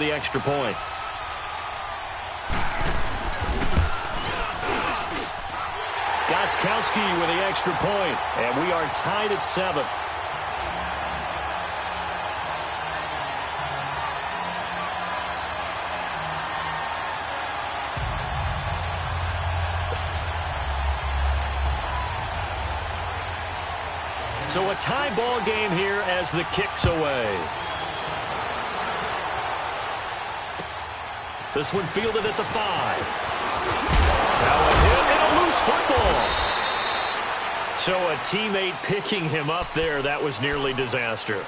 with the extra point. Gostkowski with the extra point, and we are tied at 7. So a tie ball game here as the kick's away. This one fielded at the 5. Now a hit and a loose football. So a teammate picking him up there, that was nearly disaster.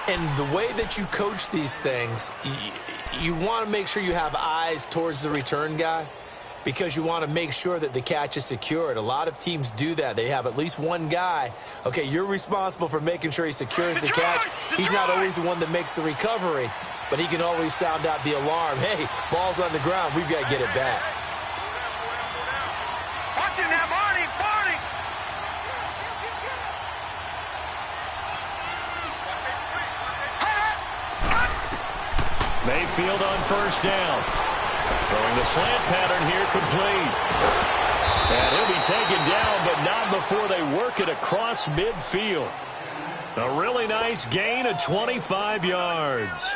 And the way that you coach these things, you want to make sure you have eyes towards the return guy, because you want to make sure that the catch is secured. A lot of teams do that. They have at least one guy. Okay, you're responsible for making sure he secures the catch. He's not always the one that makes the recovery, but he can always sound out the alarm. Hey, ball's on the ground. We've got to get it back. Watch him now, Barney! Barney! Mayfield on first down. Throwing the slant pattern here, complete. And he'll be taken down, but not before they work it across midfield. A really nice gain of 25 yards.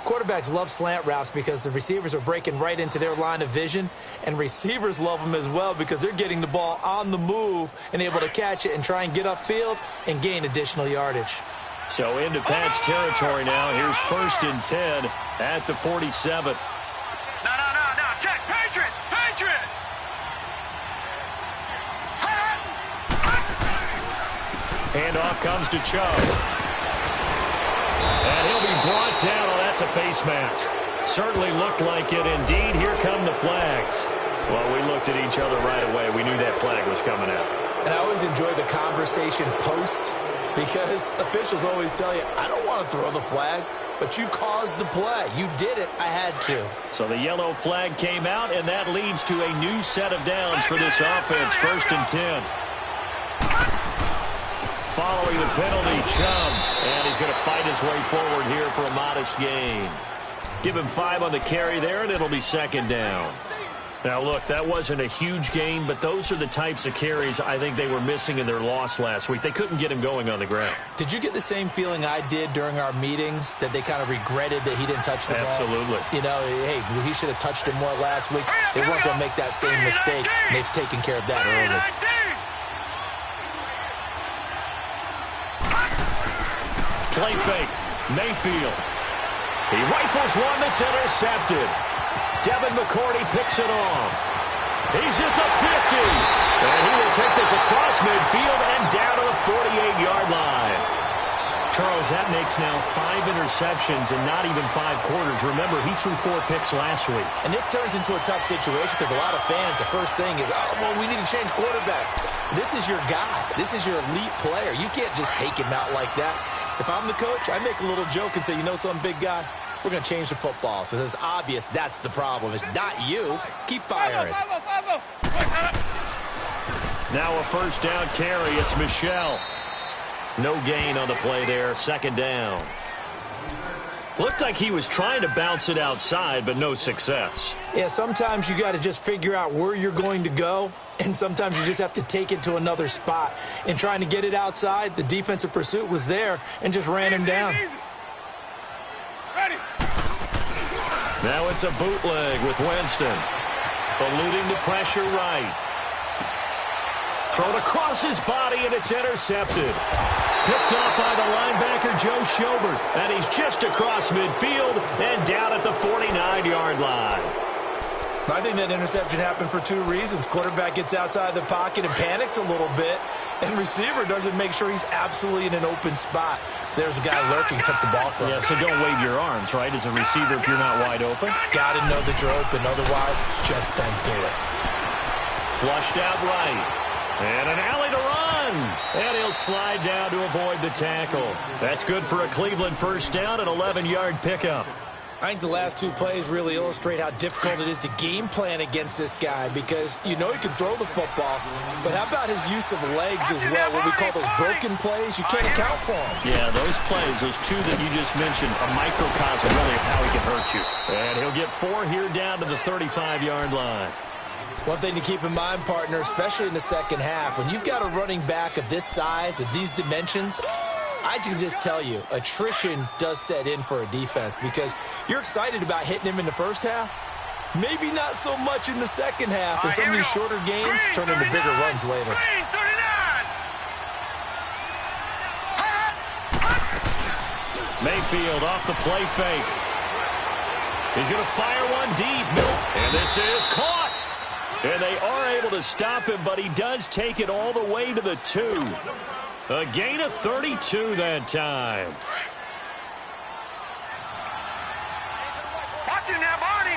Quarterbacks love slant routes because the receivers are breaking right into their line of vision, and receivers love them as well because they're getting the ball on the move and able to catch it and try and get upfield and gain additional yardage. So into Pat's territory now. Here's 1st and 10 at the 47. No, Jack, Patriot! Patriot! Handoff comes to Chubb. And he'll be brought down. Oh, that's a face mask. Certainly looked like it. Indeed, here come the flags. Well, we looked at each other right away. We knew that flag was coming out. And I always enjoy the conversation post, because officials always tell you, I don't want to throw the flag, but you caused the play. You did it. I had to. So the yellow flag came out, and that leads to a new set of downs for this offense. 1st and 10. Following the penalty, Chubb. And he's going to fight his way forward here for a modest gain. Give him 5 on the carry there, and it'll be 2nd down. Now, look, that wasn't a huge gain, but those are the types of carries I think they were missing in their loss last week. They couldn't get him going on the ground. Did you get the same feeling I did during our meetings, that they kind of regretted that he didn't touch the ball? Absolutely. You know, hey, he should have touched it more last week. They weren't going to make that same mistake, and they've taken care of that early. Play fake. Mayfield. He rifles one that's intercepted. Devin McCourty picks it off. He's at the 50. And he will take this across midfield and down to the 48-yard line. Charles, that makes now 5 interceptions in not even 5 quarters. Remember, he threw 4 picks last week. And this turns into a tough situation because a lot of fans, the first thing is, oh, well, we need to change quarterbacks. This is your guy. This is your elite player. You can't just take him out like that. If I'm the coach, I make a little joke and say, you know something, big guy? We're going to change the football. So it's obvious that's the problem. It's not you. Keep firing. Now a 1st down carry. It's Michel. No gain on the play there. 2nd down. Looked like he was trying to bounce it outside, but no success. Yeah, sometimes you got to just figure out where you're going to go, and sometimes you just have to take it to another spot. In trying to get it outside, the defensive pursuit was there and just ran him down. Now it's a bootleg with Winston. Eluding the pressure right. Thrown across his body, and it's intercepted. Picked off by the linebacker, Joe Schobert. And he's just across midfield and down at the 49-yard line. I think that interception happened for 2 reasons. Quarterback gets outside the pocket and panics a little bit, and receiver doesn't make sure he's absolutely in an open spot. So there's a guy lurking, took the ball from him. Yeah, so don't wave your arms, right, as a receiver if you're not wide open. Got to know that you're open. Otherwise, just don't do it. Flushed out right. And an alley to run. And he'll slide down to avoid the tackle. That's good for a Cleveland 1st down, an 11-yard pickup. I think the last 2 plays really illustrate how difficult it is to game plan against this guy, because you know he can throw the football, but how about his use of legs as well? What we call those broken plays, you can't account for them. Yeah, those plays, those 2 that you just mentioned, a microcosm really of can hurt you. And he'll get 4 here down to the 35-yard line. One thing to keep in mind, partner, especially in the second half, when you've got a running back of this size, of these dimensions, I can just tell you, attrition does set in for a defense because you're excited about hitting him in the first half. Maybe not so much in the second half, and some of these shorter gains turn into bigger runs later. Mayfield off the play fake. He's going to fire one deep. And this is caught. And they are able to stop him, but he does take it all the way to the 2. A gain of 32 that time. Watch it now, Barney.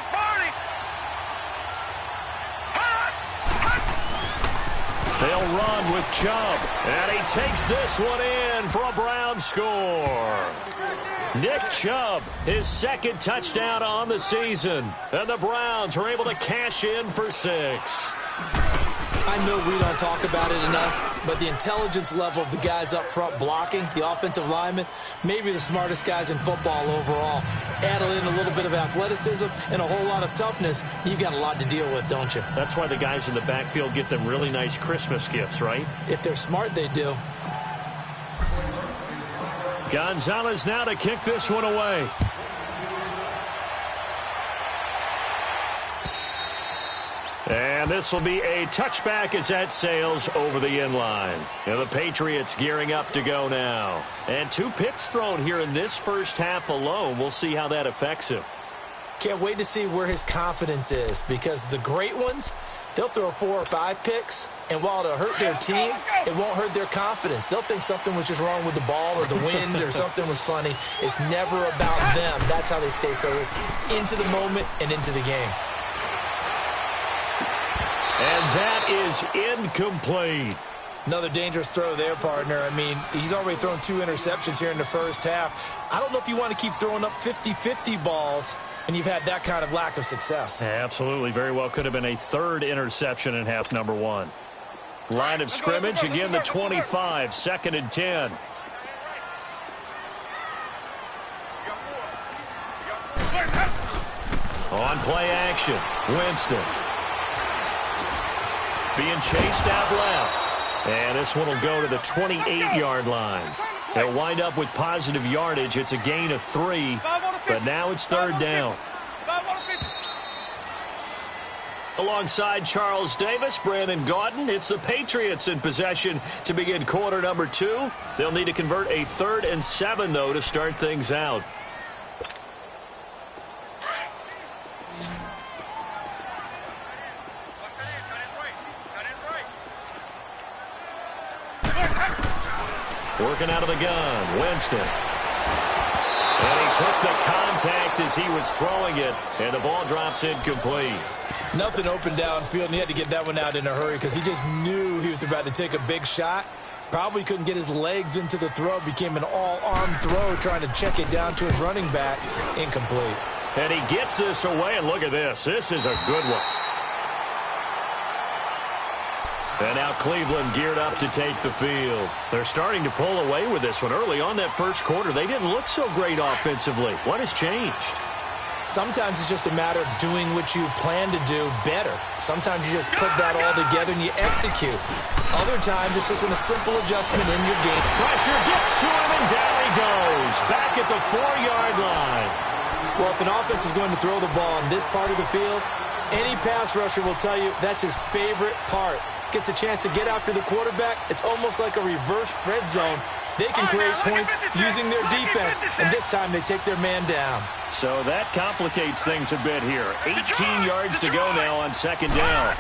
They'll run with Chubb. And he takes this one in for a Brown score. Nick Chubb, his second touchdown on the season. And the Browns are able to cash in for 6. I know we don't talk about it enough, but the intelligence level of the guys up front blocking, the offensive linemen, maybe the smartest guys in football overall. Add in a little bit of athleticism and a whole lot of toughness, you've got a lot to deal with, don't you? That's why the guys in the backfield get them really nice Christmas gifts, right? If they're smart, they do. Gonzalez now to kick this one away. And this will be a touchback as that sails over the end line. And the Patriots gearing up to go now. And 2 picks thrown here in this first half alone. We'll see how that affects him. Can't wait to see where his confidence is, because the great ones, they'll throw 4 or 5 picks, and while it'll hurt their team, it won't hurt their confidence. They'll think something was just wrong with the ball or the wind or something was funny. It's never about them. That's how they stay so into the moment and into the game. And that is incomplete. Another dangerous throw there, partner. I mean, he's already thrown 2 interceptions here in the first half. I don't know if you want to keep throwing up 50-50 balls when you've had that kind of lack of success. Absolutely. Very well could have been a 3rd interception in half number 1. Line of scrimmage, again the 25, 2nd and 10. On play action, Winston. Being chased out left. And this one will go to the 28-yard line. They'll wind up with positive yardage. It's a gain of 3, but now it's 3rd down. Alongside Charles Davis, Brandon Gaudin, it's the Patriots in possession to begin quarter number 2. They'll need to convert a 3rd and 7, though, to start things out. Working out of the gun, Winston. And he took the contact as he was throwing it, and the ball drops incomplete. Nothing open downfield, and he had to get that one out in a hurry because he just knew he was about to take a big shot. Probably couldn't get his legs into the throw. Became an all-arm throw trying to check it down to his running back. Incomplete. And he gets this away, and look at this. This is a good one. And now Cleveland geared up to take the field. They're starting to pull away with this one. Early on that first quarter, they didn't look so great offensively. What has changed? Sometimes it's just a matter of doing what you plan to do better. Sometimes you just put that all together and you execute. Other times it's just a simple adjustment in your game. Pressure gets to him, and down he goes. Back at the 4-yard line. Well, if an offense is going to throw the ball on this part of the field, any pass rusher will tell you that's his favorite part. Gets a chance to get after the quarterback. It's almost like a reverse red zone. They can create points using their defense, and this time they take their man down. So that complicates things a bit here. 18 yards to go now on 2nd down.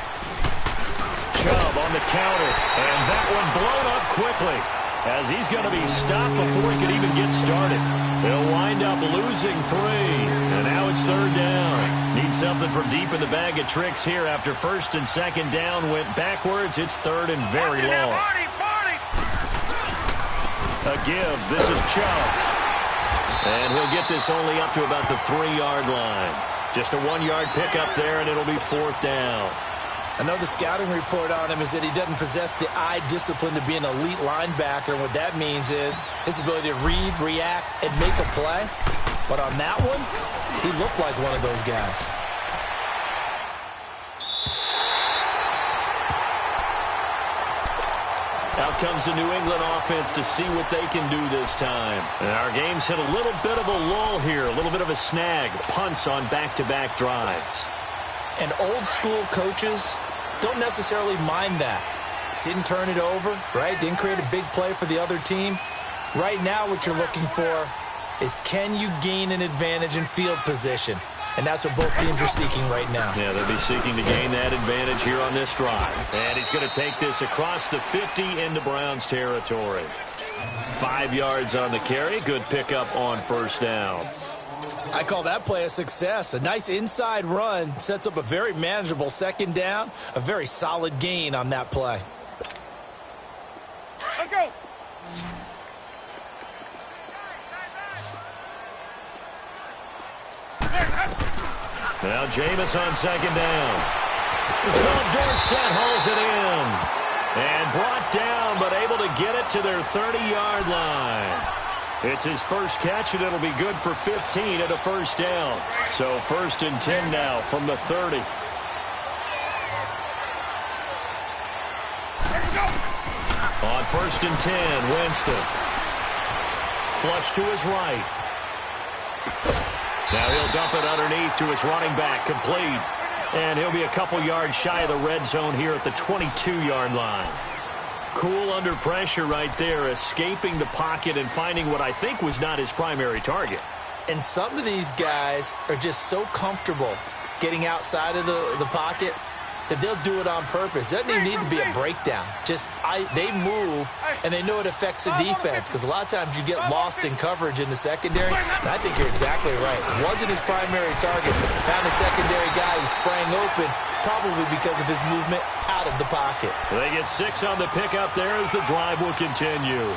Chubb on the counter, and that one blown up quickly as he's going to be stopped before he could even get started. They'll wind up losing 3, and now it's 3rd down. Need something from deep in the bag of tricks here after 1st and 2nd down went backwards. It's 3rd and very long. A give. This is Chubb. And he'll get this only up to about the 3-yard line. Just a 1-yard pickup there, and it'll be 4th down. I know the scouting report on him is that he doesn't possess the eye discipline to be an elite linebacker. And what that means is his ability to read, react, and make a play. But on that one, He looked like one of those guys. Out comes the New England offense to see what they can do this time. And our game's hit a little bit of a lull here, a little bit of a snag. Punts on back-to-back drives. And old-school coaches don't necessarily mind that. Didn't turn it over, right? Didn't create a big play for the other team. Right now what you're looking for is, can you gain an advantage in field position? And that's what both teams are seeking right now. Yeah, they'll be seeking to gain that advantage here on this drive. And he's going to take this across the 50 into Browns territory. 5 yards on the carry. Good pickup on first down. I call that play a success. A nice inside run sets up a very manageable second down. A very solid gain on that play. Let's go. Now Jameis on second down. Philip Dorsett hauls it in. And brought down, but able to get it to their 30-yard line. It's his first catch, and it'll be good for 15 at a first down. So 1st and 10 now from the 30. On 1st and 10, Winston. Flush to his right. Now he'll dump it underneath to his running back, complete. And he'll be a couple yards shy of the red zone here at the 22-yard line. Cool under pressure right there, escaping the pocket and finding what I think was not his primary target. And some of these guys are just so comfortable getting outside of the pocket that they'll do it on purpose. It doesn't even need to be a breakdown. They move, and they know it affects the defense, because a lot of times you get lost in coverage in the secondary, and I think you're exactly right. It wasn't his primary target. Found a secondary guy who sprang open, probably because of his movement out of the pocket. They get 6 on the pickup there as the drive will continue.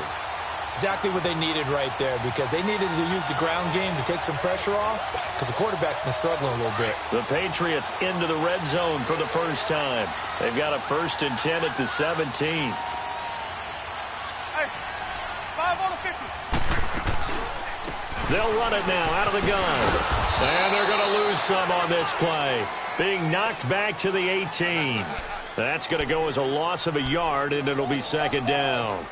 Exactly what they needed right there, because they needed to use the ground game to take some pressure off, because the quarterback's been struggling a little bit. The Patriots into the red zone for the first time. They've got a 1st and 10 at the 17. Hey, 5 on the 50. They'll run it now out of the gun. And they're going to lose some on this play. Being knocked back to the 18. That's going to go as a loss of a yard, and it'll be second down.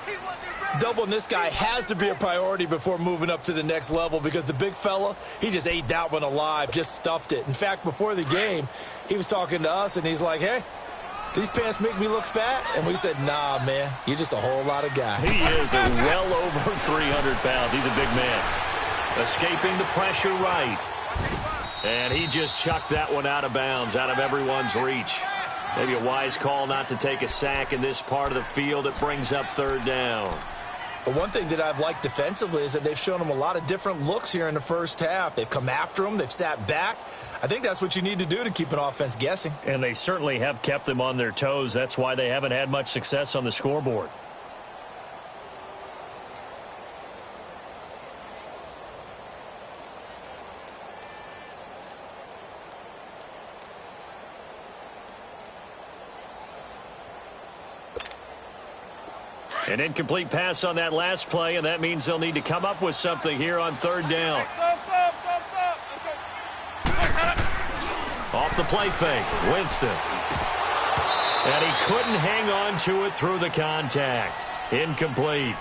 Doubling this guy has to be a priority before moving up to the next level, because the big fella, he just ate that one alive, just stuffed it. In fact, before the game, he was talking to us, and he's like, hey, these pants make me look fat? And we said, nah, man, you're just a whole lot of guy. He is well over 300 pounds. He's a big man. Escaping the pressure right. And he just chucked that one out of bounds, out of everyone's reach. Maybe a wise call not to take a sack in this part of the field. It brings up third down. But one thing that I've liked defensively is that they've shown him a lot of different looks here in the first half. They've come after him. They've sat back. I think that's what you need to do to keep an offense guessing. And they certainly have kept them on their toes. That's why they haven't had much success on the scoreboard. An incomplete pass on that last play, and that means they'll need to come up with something here on third down. Off the play fake, Winston. And he couldn't hang on to it through the contact. Incomplete.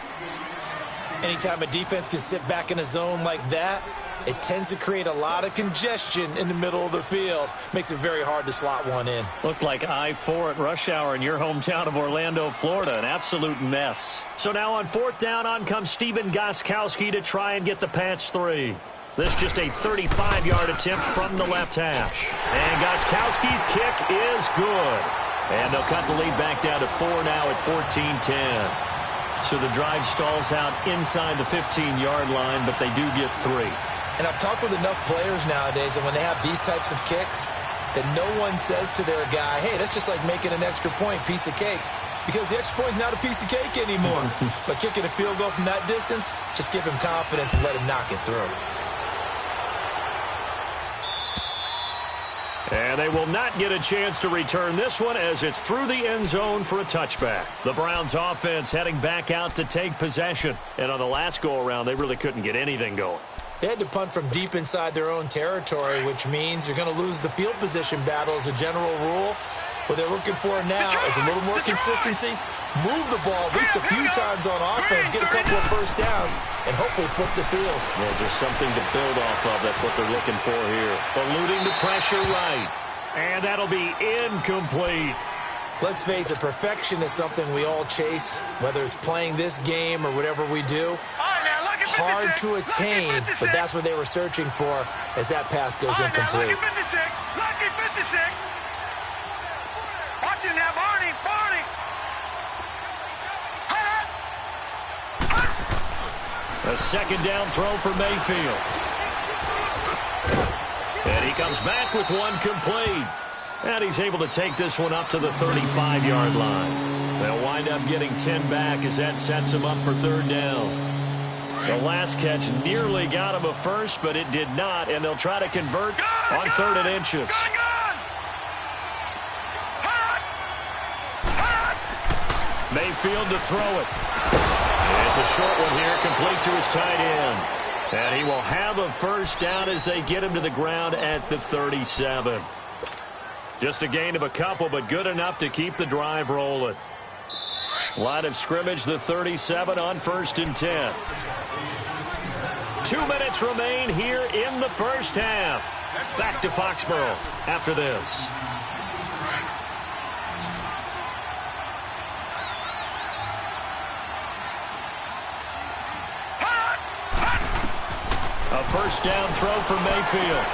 Anytime a defense can sit back in a zone like that, it tends to create a lot of congestion in the middle of the field. Makes it very hard to slot one in. Looked like I-4 at rush hour in your hometown of Orlando, Florida. An absolute mess. So now on fourth down, on comes Stephen Gostkowski to try and get the patch 3. This just a 35-yard attempt from the left hash. And Gostkowski's kick is good. And they'll cut the lead back down to 4 now at 14-10. So the drive stalls out inside the 15-yard line, but they do get 3. And I've talked with enough players nowadays that when they have these types of kicks, that no one says to their guy, hey, that's just like making an extra point, piece of cake. Because the extra point is not a piece of cake anymore. But kicking a field goal from that distance, just give him confidence and let him knock it through. And they will not get a chance to return this one as it's through the end zone for a touchback. The Browns offense heading back out to take possession. And on the last go-around, they really couldn't get anything going. They had to punt from deep inside their own territory, which means you're going to lose the field position battle as a general rule. What they're looking for now is a little more consistency, move the ball at least a few times on offense, get a couple of first downs, and hopefully flip the field. Well, just something to build off of. That's what they're looking for here. Eluding the pressure right. And that'll be incomplete. Let's face it, perfection is something we all chase, whether it's playing this game or whatever we do. Hard to attain, but that's what they were searching for as that pass goes incomplete. Lucky 56. Watching now, Barney. A second down throw for Mayfield. And he comes back with one complete. And he's able to take this one up to the 35-yard line. They'll wind up getting 10 back as that sets him up for third down. The last catch nearly got him a first, but it did not, and they'll try to convert on third and inches. Mayfield to throw it. It's a short one here, complete to his tight end. And he will have a first down as they get him to the ground at the 37. Just a gain of a couple, but good enough to keep the drive rolling. Line of scrimmage, the 37 on 1st and 10. 2 minutes remain here in the first half. Back to Foxborough after this. A first down throw for Mayfield.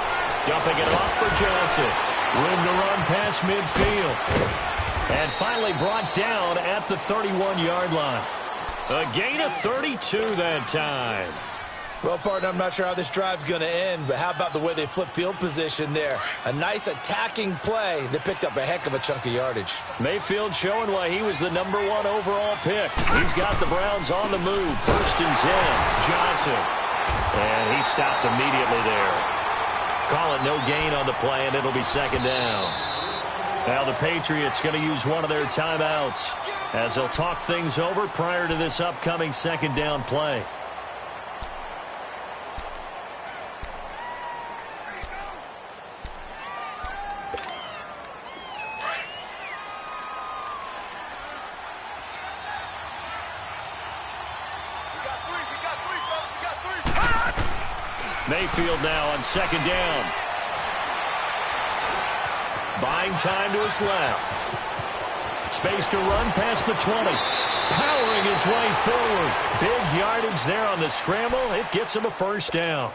Dumping it off for Johnson. Room to run past midfield. And finally brought down at the 31-yard line. A gain of 32 that time. Well, partner, I'm not sure how this drive's going to end, but how about the way they flipped field position there? A nice attacking play that picked up a heck of a chunk of yardage. Mayfield showing why he was the #1 overall pick. He's got the Browns on the move. 1st and 10. Johnson. And he stopped immediately there. Call it no gain on the play, and it'll be second down. Now the Patriots going to use one of their timeouts as they'll talk things over prior to this upcoming second down play. Mayfield now on second down. Buying time to his left. Space to run past the 20. Powering his way forward. Big yardage there on the scramble. It gets him a first down.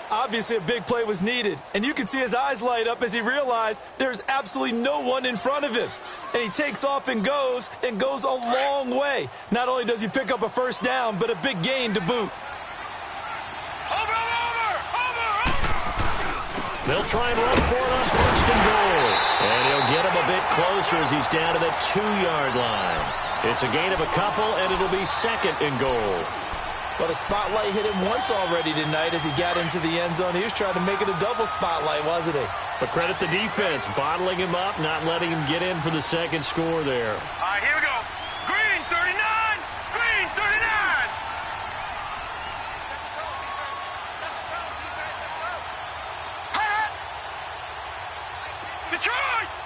Obviously, a big play was needed, and you can see his eyes light up as he realized there's absolutely no one in front of him. And he takes off and goes a long way. Not only does he pick up a first down, but a big gain to boot. They'll try and run for it on 1st and goal. And he'll get him a bit closer as he's down to the 2-yard line. It's a gain of a couple, and it'll be 2nd and goal. But a spotlight hit him once already tonight as he got into the end zone. He was trying to make it a double spotlight, wasn't he? But credit the defense, bottling him up, not letting him get in for the second score there. All right, here we go. Green 39. Green 39.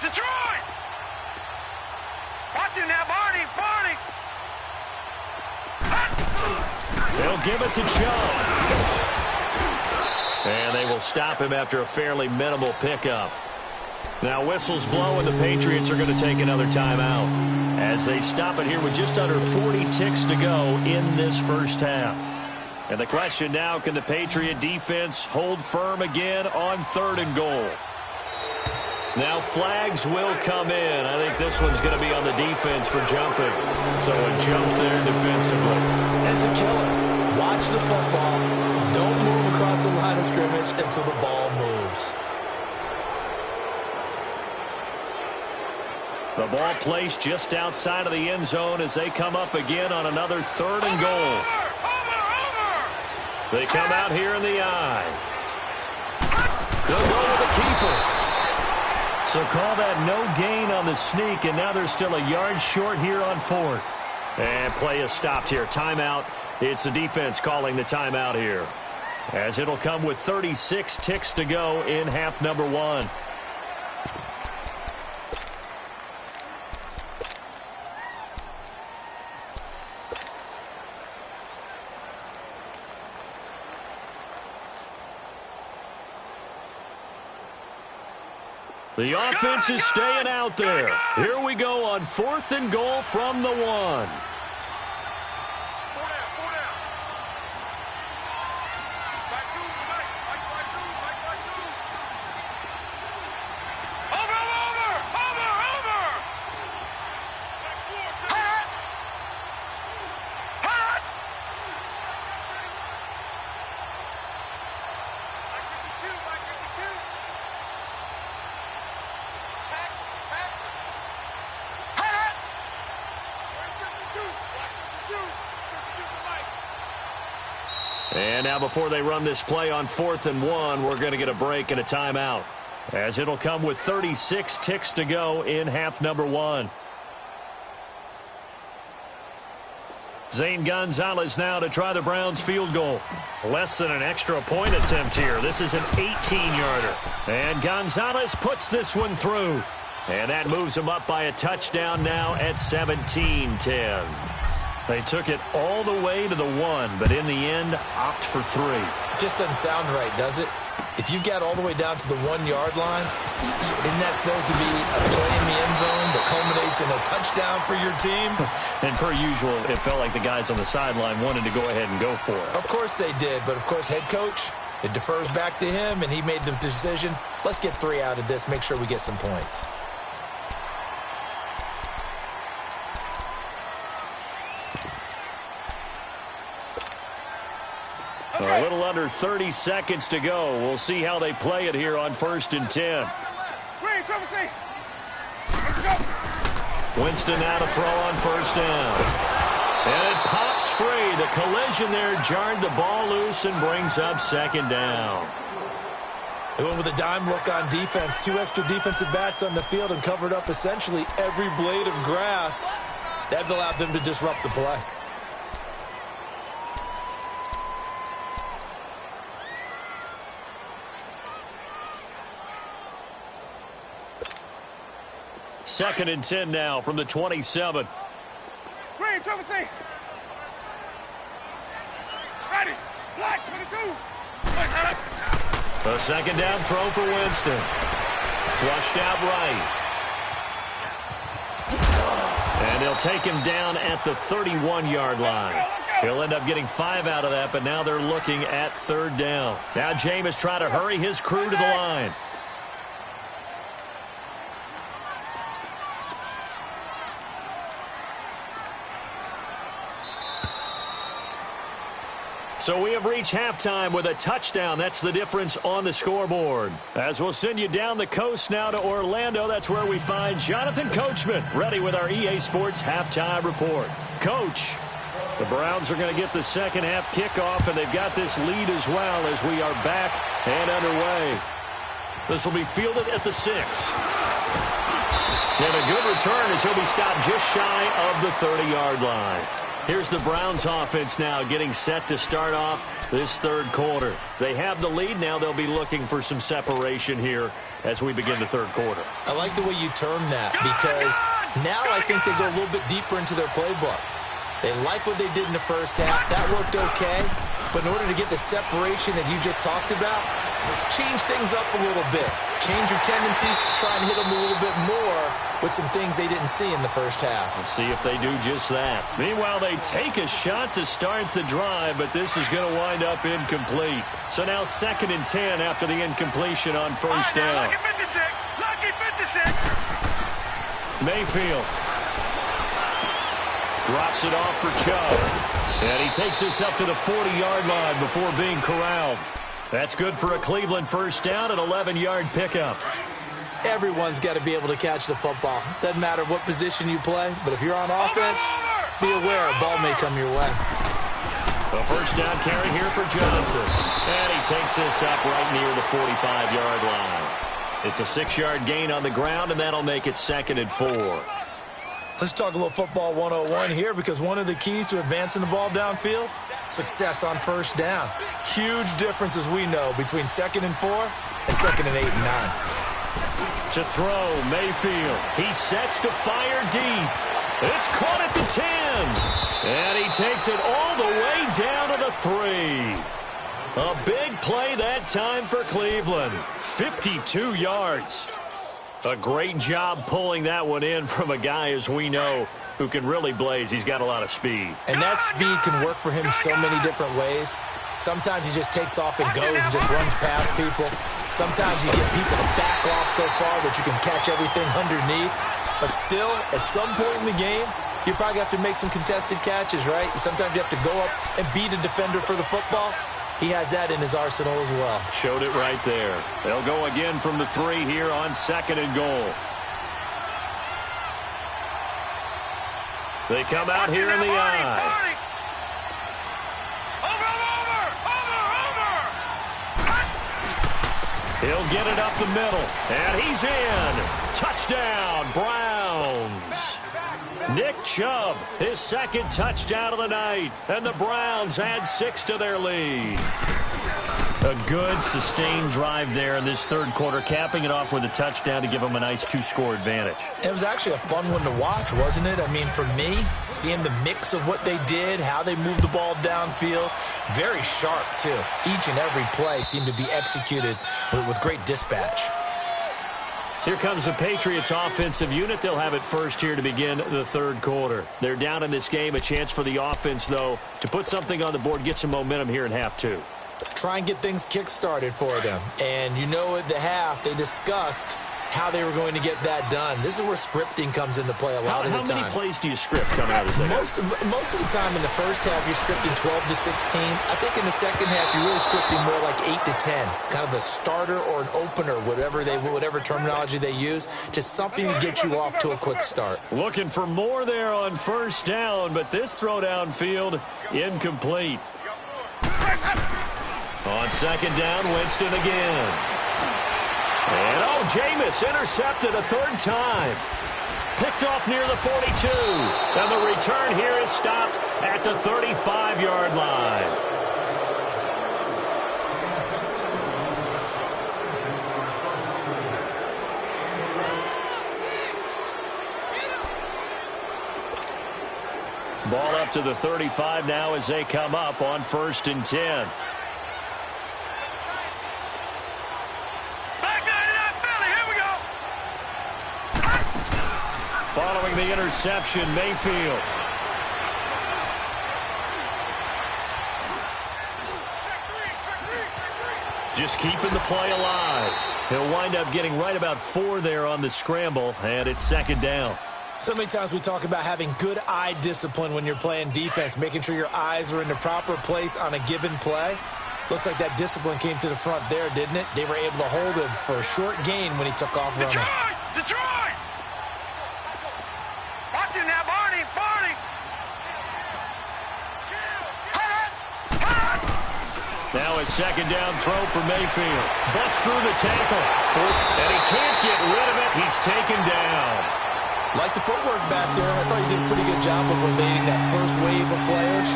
Detroit! Watch him now, Barney! They'll give it to Chubb. And they will stop him after a fairly minimal pickup. Now whistles blow, and the Patriots are going to take another timeout as they stop it here with just under 40 ticks to go in this first half. And the question now, can the Patriot defense hold firm again on 3rd and goal? Now flags will come in. I think this one's going to be on the defense for jumping. So a jump there defensively. That's a killer. Watch the football. Don't move across the line of scrimmage until the ball moves. The ball placed just outside of the end zone as they come up again on another 3rd and goal. They come out here in the eye. They'll go with the keeper. So call that no gain on the sneak, and now they're still a yard short here on 4th. And play is stopped here. Timeout. It's the defense calling the timeout here. as it'll come with 36 ticks to go in half number one. The offense is staying out there. Here we go on 4th and goal from the 1. And now before they run this play on 4th and 1, we're going to get a break and a timeout, as it'll come with 36 ticks to go in half number one. Zane Gonzalez now to try the Browns field goal. Less than an extra point attempt here. This is an 18-yarder. And Gonzalez puts this one through. And that moves him up by a touchdown now at 17-10. They took it all the way to the 1, but in the end, opt for 3. Just doesn't sound right, does it? If you get all the way down to the 1-yard line, isn't that supposed to be a play in the end zone that culminates in a touchdown for your team? And per usual, it felt like the guys on the sideline wanted to go ahead and go for it. Of course they did, but of course head coach, it defers back to him, and he made the decision, let's get 3 out of this, make sure we get some points. A little under 30 seconds to go. We'll see how they play it here on 1st and 10. Winston now to throw on 1st down. And it pops free. The collision there jarred the ball loose and brings up 2nd down. They went with a dime look on defense. 2 extra defensive backs on the field and covered up essentially every blade of grass. That allowed them to disrupt the play. Second and 10 now from the 27. Green, triple C. Ready. Black, 22. A 2nd down throw for Winston. Flushed out right. And they'll take him down at the 31-yard line. He'll end up getting 5 out of that, but now they're looking at 3rd down. Now Jameis trying to hurry his crew to the line. So we have reached halftime with a touchdown. That's the difference on the scoreboard. As we'll send you down the coast now to Orlando, that's where we find Jonathan Coachman, ready with our EA Sports halftime report. Coach, the Browns are going to get the second half kickoff, and they've got this lead as well as we are back and underway. This will be fielded at the 6. And a good return as he'll be stopped just shy of the 30-yard line. Here's the Browns offense now getting set to start off this 3rd quarter. They have the lead. Now they'll be looking for some separation here as we begin the 3rd quarter. I like the way you term that, because now I think they go a little bit deeper into their playbook. They like what they did in the first half. That worked okay. But in order to get the separation that you just talked about, change things up a little bit. Change your tendencies. Try and hit them a little bit more with some things they didn't see in the first half. Let's see if they do just that. Meanwhile, they take a shot to start the drive, but this is going to wind up incomplete. So now 2nd and 10 after the incompletion on 1st down. Lucky 56. Lucky 56. Mayfield drops it off for Chubb. And he takes this up to the 40-yard line before being corralled. That's good for a Cleveland 1st down, an 11-yard pickup. Everyone's got to be able to catch the football. Doesn't matter what position you play, but if you're on offense, be aware a ball may come your way. A 1st down carry here for Johnson. And he takes this up right near the 45-yard line. It's a 6-yard gain on the ground, and that'll make it 2nd and 4. Let's talk a little football 101 here, because one of the keys to advancing the ball downfield, success on first down. Huge difference, as we know, between 2nd and 4 and 2nd and 8 and 9. To throw, Mayfield. He sets to fire deep. It's caught at the 10. And he takes it all the way down to the 3. A big play that time for Cleveland. 52 yards. A great job pulling that one in from a guy, as we know, who can really blaze. He's got a lot of speed. And that speed can work for him so many different ways. Sometimes he just takes off and goes and just runs past people. Sometimes you get people to back off so far that you can catch everything underneath. But still, at some point in the game, you probably have to make some contested catches, right? Sometimes you have to go up and beat a defender for the football. He has that in his arsenal as well. Showed it right there. They'll go again from the 3 here on 2nd and goal. They come out here in the eye. He'll get it up the middle, and he's in. Touchdown, Browns. Nick Chubb, his 2nd touchdown of the night, and the Browns add 6 to their lead. A good, sustained drive there in this 3rd quarter, capping it off with a touchdown to give them a nice 2-score advantage. It was actually a fun one to watch, wasn't it? I mean, for me, seeing the mix of what they did, how they moved the ball downfield, very sharp, too. Each and every play seemed to be executed with great dispatch. Here comes the Patriots offensive unit. They'll have it first here to begin the 3rd quarter. They're down in this game. A chance for the offense, though, to put something on the board, get some momentum here in half 2. Try and get things kick-started for them. And you know at the half, they discussed how they were going to get that done. This is where scripting comes into play a lot of the time. How many plays do you script coming out of the second? Most of the time in the first half, you're scripting 12 to 16. I think in the second half, you're really scripting more like 8 to 10. Kind of a starter or an opener, whatever terminology they use. Just something to get you off to a quick start. Looking for more there on first down, but this throw downfield incomplete. On 2nd down, Winston again. And, Jameis intercepted a 3rd time. Picked off near the 42. And the return here is stopped at the 35-yard line. Ball up to the 35 now as they come up on 1st and 10. Following the interception, Mayfield. Just keeping the play alive. He'll wind up getting right about 4 there on the scramble, and it's 2nd down. So many times we talk about having good eye discipline when you're playing defense, making sure your eyes are in the proper place on a given play. Looks like that discipline came to the front there, didn't it? They were able to hold him for a short gain when he took off running. Detroit! Watching that, Barney! Now a 2nd down throw for Mayfield. Busts through the tackle. And he can't get rid of it. He's taken down. Like the footwork back there, I thought he did a pretty good job of evading that first wave of players.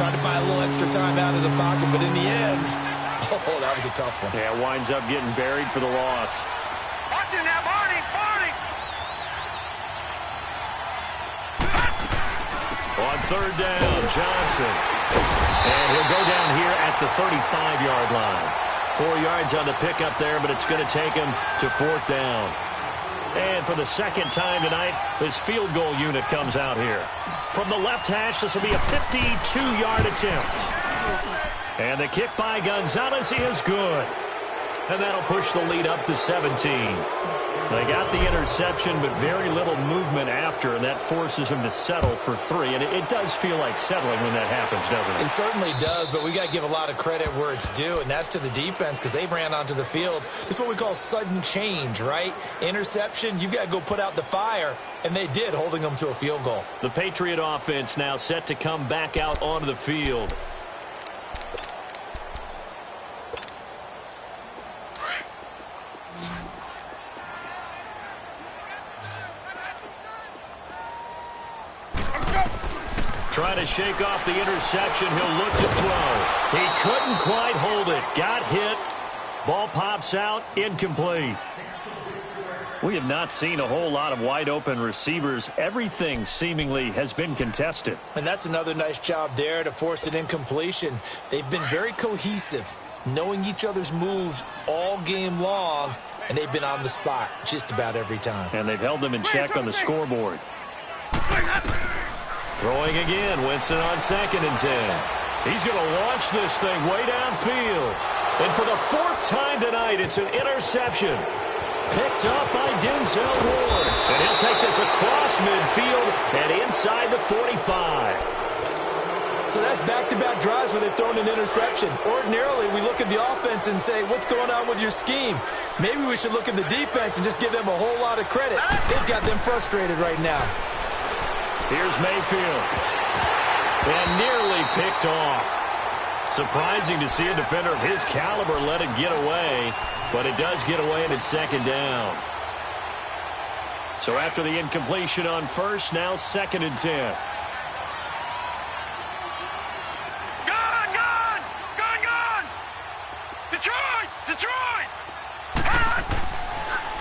Tried to buy a little extra time out of the pocket, but in the end, that was a tough one. Yeah, winds up getting buried for the loss. Watching that, Barney! On 3rd down, Johnson. And he'll go down here at the 35-yard line. 4 yards on the pickup there, but it's going to take him to 4th down. And for the 2nd time tonight, this field goal unit comes out here. From the left hash, this will be a 52-yard attempt. And the kick by Gonzalez is good. And that'll push the lead up to 17. They got the interception, but very little movement after, and that forces him to settle for 3. And it does feel like settling when that happens, doesn't it? It certainly does, but we got to give a lot of credit where it's due, and that's to the defense because they ran onto the field. This is what we call sudden change, right? Interception, you got to go put out the fire, and they did, holding them to a field goal. The Patriot offense now set to come back out onto the field. Trying to shake off the interception. He'll look to throw. He couldn't quite hold it. Got hit. Ball pops out. Incomplete. We have not seen a whole lot of wide-open receivers. Everything seemingly has been contested. And that's another nice job there to force an incompletion. They've been very cohesive, knowing each other's moves all game long, and they've been on the spot just about every time. And they've held them in check on the scoreboard. Throwing again. Winston on 2nd and 10. He's going to launch this thing way downfield. And for the 4th time tonight, it's an interception. Picked up by Denzel Ward. And he'll take this across midfield and inside the 45. So that's back-to-back drives where they've thrown an interception. Ordinarily, we look at the offense and say, what's going on with your scheme? Maybe we should look at the defense and just give them a whole lot of credit. They've got them frustrated right now. Here's Mayfield. And nearly picked off. Surprising to see a defender of his caliber let it get away, but it does get away and it's 2nd down. So after the incompletion on 1st, now 2nd and 10. Gone! Detroit!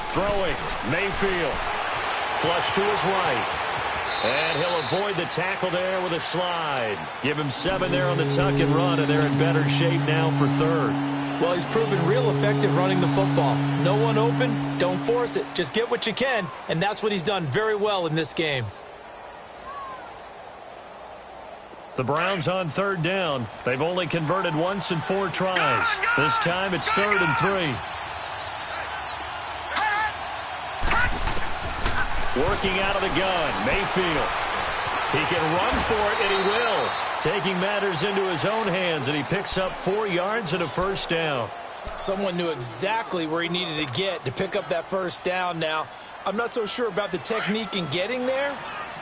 Throwing, Mayfield. Flush to his right. And he'll avoid the tackle there with a slide. Give him 7 there on the tuck and run, and they're in better shape now for 3rd. Well, he's proven real effective running the football. No one open, don't force it. Just get what you can, and that's what he's done very well in this game. The Browns on 3rd down. They've only converted once in 4 tries. This time it's 3rd and 3. Working out of the gun, Mayfield. He can run for it, and he will. Taking matters into his own hands, and he picks up 4 yards and a 1st down. Someone knew exactly where he needed to get to pick up that 1st down now. I'm not so sure about the technique in getting there,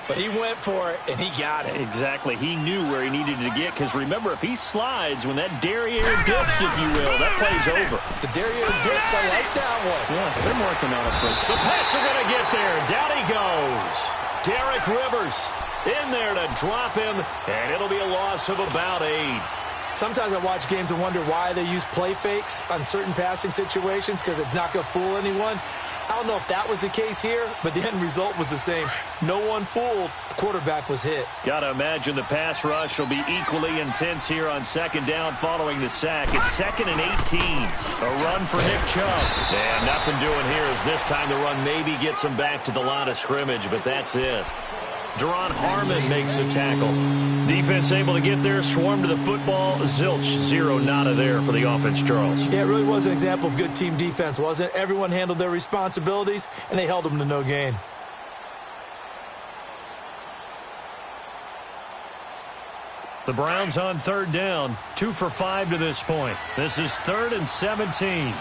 but he went for it, and he got it. Exactly. He knew where he needed to get, because remember, if he slides, when that derriere dips, if you will, that play's over. The derriere dips, I like that one. Yeah, they're working on it. The Pats are going to get there. Down he goes. Derek Rivers in there to drop him, and it'll be a loss of about 8. Sometimes I watch games and wonder why they use play fakes on certain passing situations, because it's not going to fool anyone. I don't know if that was the case here, but the end result was the same. No one fooled. The quarterback was hit. Got to imagine the pass rush will be equally intense here on 2nd down following the sack. It's 2nd and 18. A run for Nick Chubb. And nothing doing here as this time the run maybe gets him back to the line of scrimmage, but that's it. Deron Harmon makes the tackle. Defense able to get there, swarm to the football. Zilch, 0 nada there for the offense, Charles. Yeah, it really was an example of good team defense, wasn't it? Everyone handled their responsibilities, and they held them to no gain. The Browns on 3rd down, 2 for 5 to this point. This is 3rd and 17.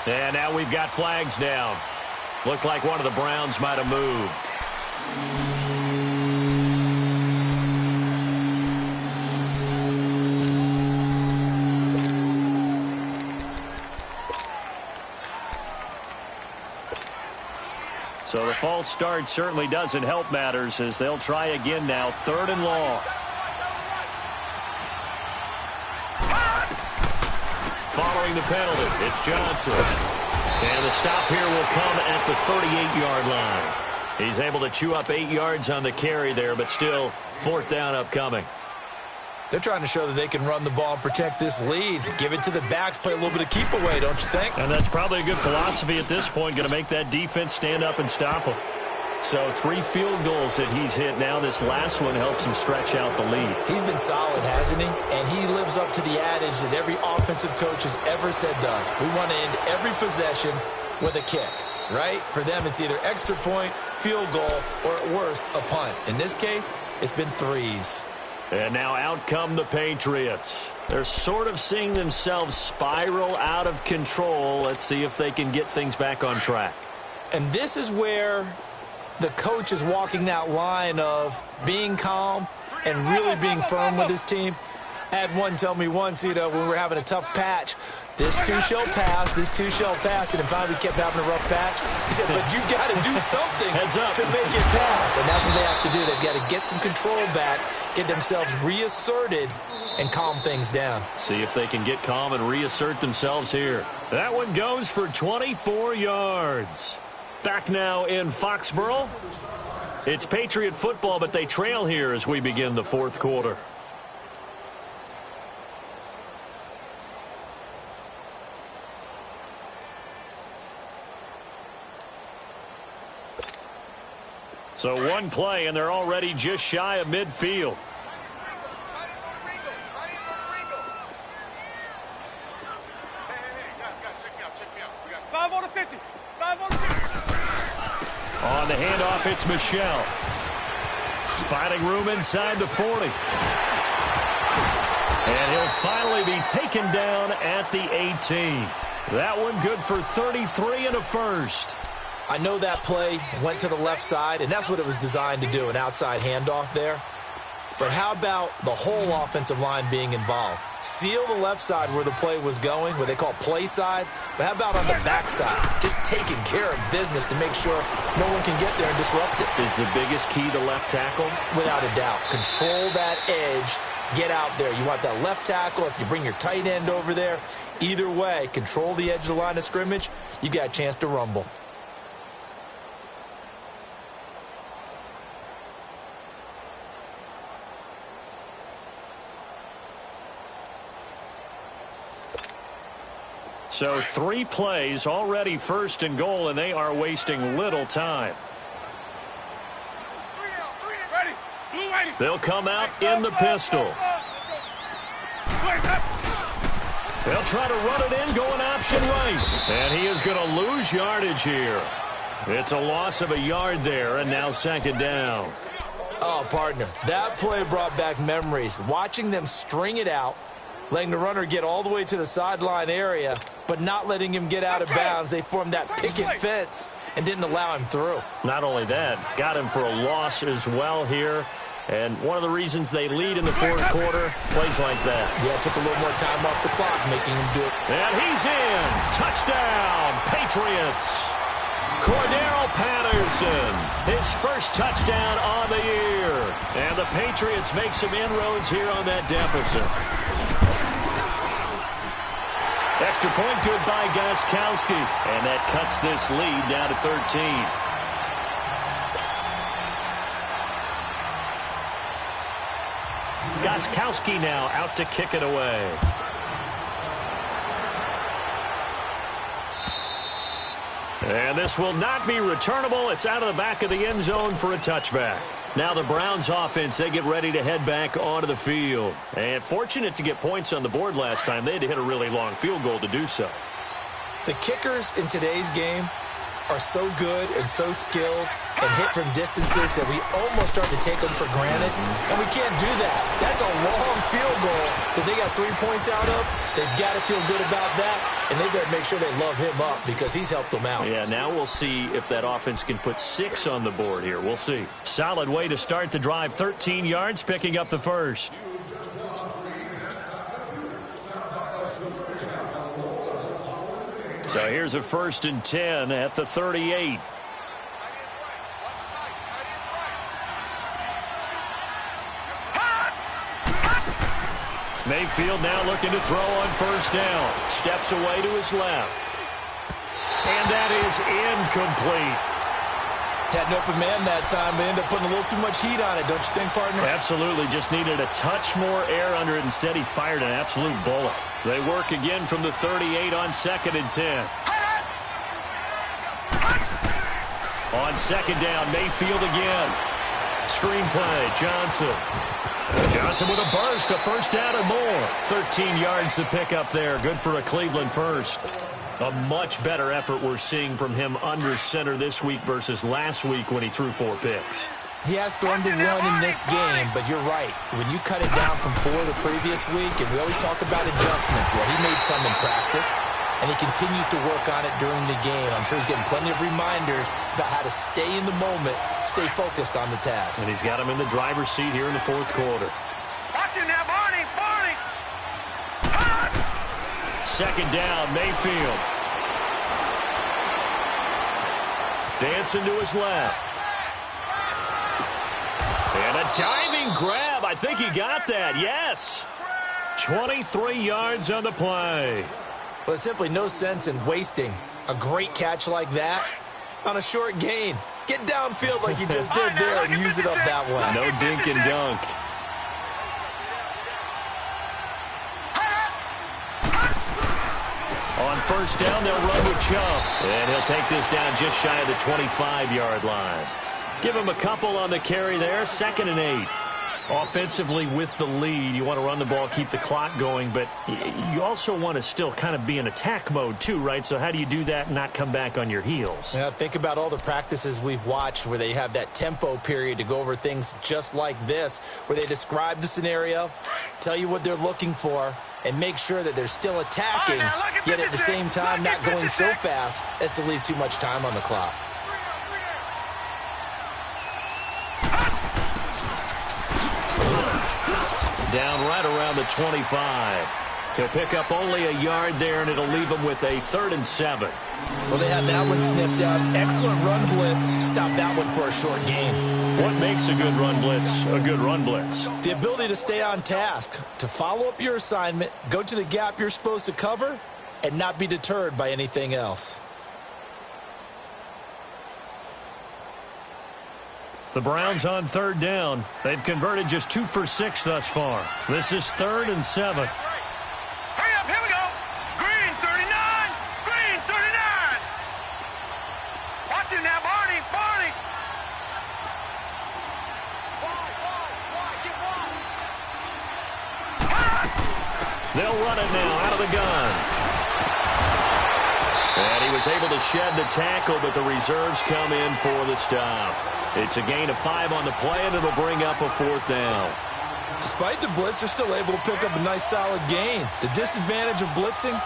And now we've got flags down. Looked like one of the Browns might have moved. So the false start certainly doesn't help matters as they'll try again now. 3rd and long. Following the penalty, it's Johnson. And the stop here will come at the 38-yard line. He's able to chew up 8 yards on the carry there, but still 4th down upcoming. They're trying to show that they can run the ball and protect this lead. Give it to the backs, play a little bit of keep away, don't you think? And that's probably a good philosophy at this point, going to make that defense stand up and stop them. So 3 field goals that he's hit now. This last one helps him stretch out the lead. He's been solid, hasn't he? And he lives up to the adage that every offensive coach has ever said to us. We want to end every possession with a kick, right? For them, it's either extra point, field goal, or at worst, a punt. In this case, it's been 3s. And now out come the Patriots. They're sort of seeing themselves spiral out of control. Let's see if they can get things back on track. And this is where the coach is walking that line of being calm and really being firm with his team. I had one tell me once, when we were having a tough patch, This too shall pass. This too shall pass. And then finally we kept having a rough patch. He said, but you got to do something to make it pass. And that's what they have to do. They've got to get some control back, get themselves reasserted, and calm things down. See if they can get calm and reassert themselves here. That one goes for 24 yards. Back now in Foxborough. It's Patriot football, but they trail here as we begin the fourth quarter. So one play, and they're already just shy of midfield. On the handoff, it's Michelle. Finding room inside the 40. And he'll finally be taken down at the 18. That one good for 33 and a first. I know that play went to the left side, and that's what it was designed to do, an outside handoff there. But how about the whole offensive line being involved? Seal the left side where the play was going, what they call play side. But how about on the back side? Just taking care of business to make sure no one can get there and disrupt it. Is the biggest key the left tackle? Without a doubt. Control that edge. Get out there. You want that left tackle. If you bring your tight end over there, either way, control the edge of the line of scrimmage, you got a chance to rumble. So 3 plays, already first and goal, and they are wasting little time. They'll come out in the pistol. They'll try to run it in, going option right. And he is going to lose yardage here. It's a loss of a yard there, and now second down. Oh, partner, that play brought back memories. Watching them string it out, letting the runner get all the way to the sideline area, but not letting him get out of bounds. They formed that picket fence and didn't allow him through. Not only that, got him for a loss as well here. And one of the reasons they lead in the fourth quarter, plays like that. Yeah, took a little more time off the clock, making him do it. And he's in. Touchdown, Patriots. Cordero Patterson, his first touchdown on the year. And the Patriots make some inroads here on that deficit. Extra point good by Gostkowski. And that cuts this lead down to 13. Gostkowski now out to kick it away. And this will not be returnable. It's out of the back of the end zone for a touchback. Now the Browns offense, they get ready to head back onto the field. And fortunate to get points on the board last time. They had to hit a really long field goal to do so. The kickers in today's game are so good and so skilled and hit from distances that we almost start to take them for granted. And we can't do that. That's a long field goal that they got 3 points out of. They've got to feel good about that, and they better make sure they love him up because he's helped them out. Yeah, now we'll see if that offense can put 6 on the board here. We'll see. Solid way to start the drive. 13 yards, picking up the first. So here's a 1st and 10 at the 38. Mayfield now looking to throw on 1st down. Steps away to his left. And that is incomplete. Had an open man that time, but ended up putting a little too much heat on it, don't you think, partner? Absolutely. Just needed a touch more air under it. Instead, he fired an absolute bullet. They work again from the 38 on 2nd and 10. On 2nd down, Mayfield again. Screen play, Johnson. Johnson with a burst, a 1st down and more. 13 yards to pick up there. Good for a Cleveland first. A much better effort we're seeing from him under center this week versus last week when he threw 4 picks. He has thrown the 1 in this game, but you're right. When you cut it down from 4 the previous week, and we always talk about adjustments, well, he made some in practice, and he continues to work on it during the game. I'm sure he's getting plenty of reminders about how to stay in the moment, stay focused on the task. And he's got him in the driver's seat here in the 4th quarter. Watch him now, Barney! second down. Mayfield. Dancing to his left. And a diving grab. I think he got that. Yes. 23 yards on the play. Well, there's simply no sense in wasting a great catch like that on a short gain. Get downfield like you just did there and use it up that way. No dink and dunk. On first down, they'll run with Chubb. And he'll take this down just shy of the 25-yard line. Give him a couple on the carry there. 2nd and 8. Offensively with the lead, you want to run the ball, keep the clock going, but you also want to still kind of be in attack mode too, right? So how do you do that and not come back on your heels? Yeah, think about all the practices we've watched where they have that tempo period to go over things just like this, where they describe the scenario, tell you what they're looking for, and make sure that they're still attacking, yet at the same time not going so fast as to leave too much time on the clock. Down right around the 25. He'll pick up only a yard there, and it'll leave him with a 3rd and 7. Well, they had that one sniffed out. Excellent run blitz. Stop that one for a short gain. What makes a good run blitz a good run blitz? The ability to stay on task, to follow up your assignment, go to the gap you're supposed to cover, and not be deterred by anything else. The Browns on 3rd down. They've converted just 2 for 6 thus far. This is 3rd and 7. Hurry up, here we go. Green 39. Green 39. Watch it now, Barney. Barney. They'll run it now out of the gun. And he was able to shed the tackle, but the reserves come in for the stop. It's a gain of 5 on the play, and it'll bring up a 4th down. Despite the blitz, they're still able to pick up a nice solid gain. The disadvantage of blitzing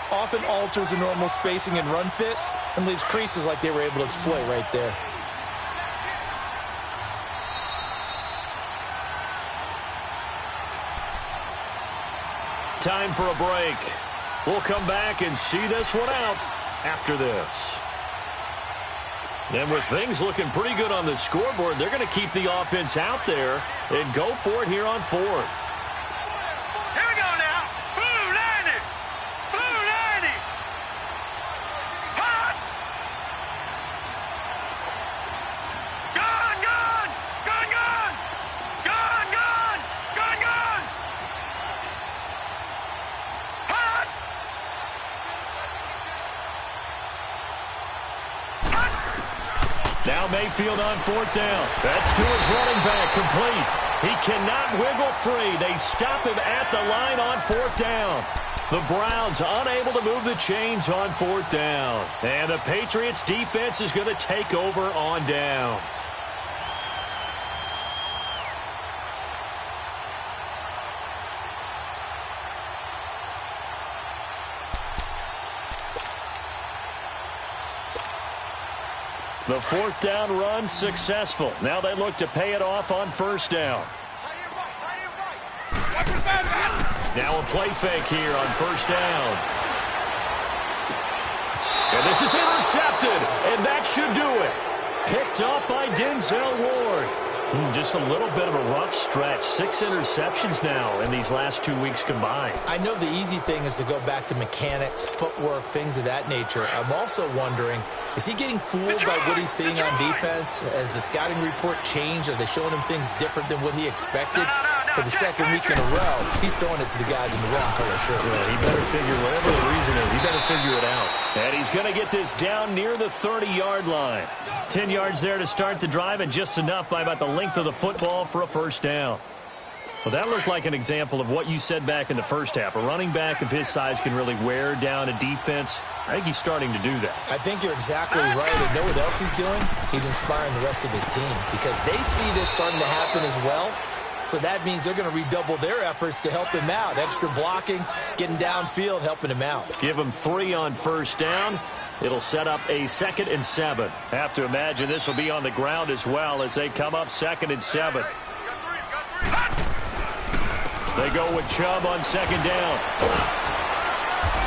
often alters the normal spacing and run fits and leaves creases like they were able to exploit right there. Time for a break. We'll come back and see this one out after this. And with things looking pretty good on the scoreboard, they're going to keep the offense out there and go for it here on 4th. Here we go now. Blue 90. Blue 90. Hot. Gun, gun. Gun, gun. Gun, gun. Gun, gun. Hot. Now Mayfield on 4th down. That's to his running back, complete. He cannot wiggle free. They stop him at the line on 4th down. The Browns unable to move the chains on 4th down. And the Patriots defense is going to take over on downs. The 4th down run successful. Now they look to pay it off on 1st down. Now a play fake here on 1st down. And this is intercepted, and that should do it. Picked up by Denzel Ward. Just a little bit of a rough stretch. 6 interceptions now in these last 2 weeks combined. I know the easy thing is to go back to mechanics, footwork, things of that nature. I'm also wondering, is he getting fooled by what he's seeing on defense? Has the scouting report changed? Are they showing him things different than what he expected? For the 2nd week in a row, he's throwing it to the guys in the wrong color shirt. Yeah, he better figure, whatever the reason is, he better figure it out. And he's going to get this down near the 30-yard line. 10 yards there to start the drive, and just enough by about the length of the football for a 1st down. Well, that looked like an example of what you said back in the first half. A running back of his size can really wear down a defense. I think he's starting to do that. I think you're exactly right. And know what else he's doing? He's inspiring the rest of his team because they see this starting to happen as well. So that means they're going to redouble their efforts to help him out. Extra blocking, getting downfield, helping him out. Give him 3 on 1st down. It'll set up a 2nd and 7. Have to imagine this will be on the ground as well as they come up 2nd and 7. They go with Chubb on 2nd down.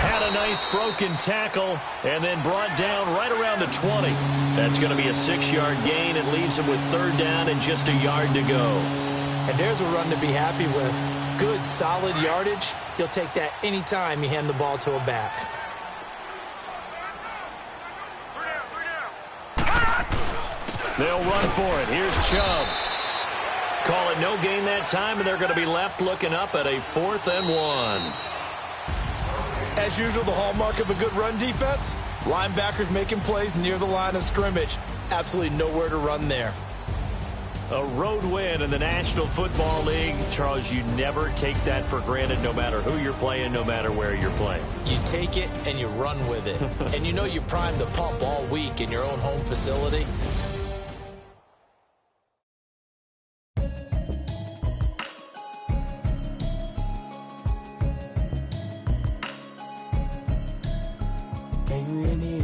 Had a nice broken tackle and then brought down right around the 20. That's going to be a 6-yard gain and leaves him with 3rd down and just a yard to go. And there's a run to be happy with. Good, solid yardage. He'll take that anytime you hand the ball to a back. They'll run for it. Here's Chubb. Call it no gain that time, and they're going to be left looking up at a 4th and 1. As usual, the hallmark of a good run defense, linebackers making plays near the line of scrimmage. Absolutely nowhere to run there. A road win in the National Football League. Charles, you never take that for granted no matter who you're playing, no matter where you're playing. You take it and you run with it. And you know you prime the pump all week in your own home facility. Can you hear me?